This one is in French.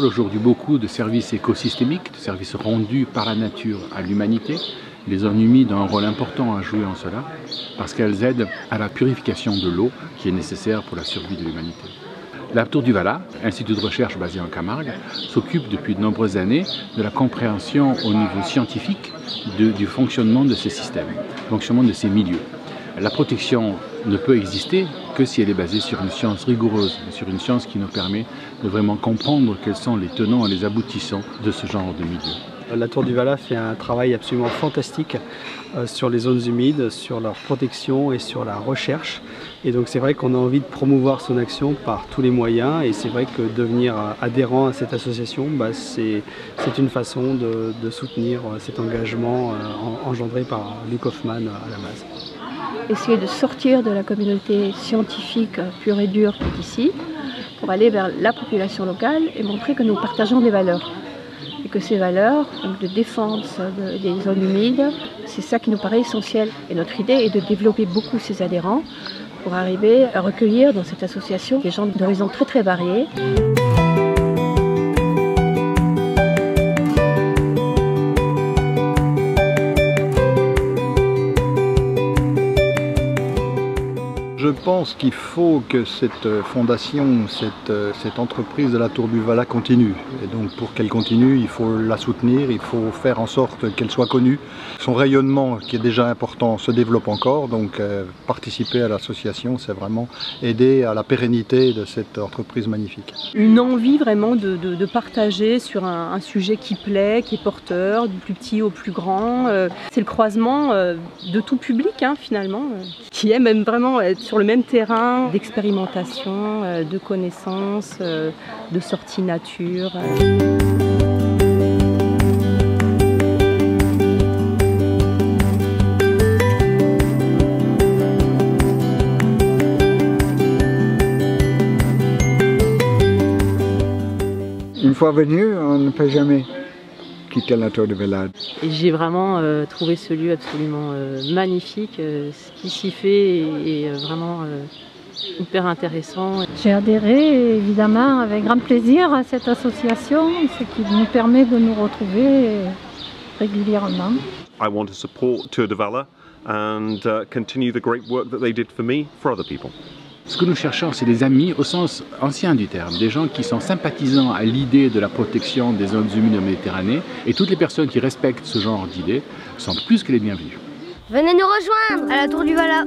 parle aujourd'hui beaucoup de services écosystémiques, de services rendus par la nature à l'humanité. Les zones humides ont un rôle important à jouer en cela, parce qu'elles aident à la purification de l'eau qui est nécessaire pour la survie de l'humanité. La Tour du Valat, institut de recherche basé en Camargue, s'occupe depuis de nombreuses années de la compréhension au niveau scientifique du fonctionnement de ces systèmes, du fonctionnement de ces milieux. La protection ne peut exister que si elle est basée sur une science rigoureuse, sur une science qui nous permet de vraiment comprendre quels sont les tenants et les aboutissants de ce genre de milieu. La Tour du Valat fait un travail absolument fantastique sur les zones humides, sur leur protection et sur la recherche. Et donc c'est vrai qu'on a envie de promouvoir son action par tous les moyens, et c'est vrai que devenir adhérent à cette association, c'est une façon de soutenir cet engagement engendré par Luc Hoffmann à la base. Essayer de sortir de la communauté scientifique pure et dure qui est ici, pour aller vers la population locale et montrer que nous partageons des valeurs. Et que ces valeurs, donc de défense des zones humides, c'est ça qui nous paraît essentiel. Et notre idée est de développer beaucoup ces adhérents pour arriver à recueillir dans cette association des gens d'horizons très très variés. Je pense qu'il faut que cette fondation, cette entreprise de la Tour du Valat continue. Et donc pour qu'elle continue, il faut la soutenir, il faut faire en sorte qu'elle soit connue. Son rayonnement, qui est déjà important, se développe encore. Donc participer à l'association, c'est vraiment aider à la pérennité de cette entreprise magnifique. Une envie vraiment de partager sur un sujet qui plaît, qui est porteur, du plus petit au plus grand. C'est le croisement de tout public finalement, qui aime même vraiment être sur le même terrain d'expérimentation, de connaissances, de sorties nature. Une fois venu, on ne peut jamais quitter la Tour du Valat. Et j'ai vraiment trouvé ce lieu absolument magnifique. Ce qui s'y fait est vraiment hyper intéressant. J'ai adhéré évidemment avec grand plaisir à cette association, ce qui nous permet de nous retrouver régulièrement. I want to support Tour du Valat and continue the great work that they did for me, for other people. Ce que nous cherchons, c'est des amis au sens ancien du terme, des gens qui sont sympathisants à l'idée de la protection des zones humides de Méditerranée, et toutes les personnes qui respectent ce genre d'idées sont plus que les bienvenues. Venez nous rejoindre à la Tour du Valat.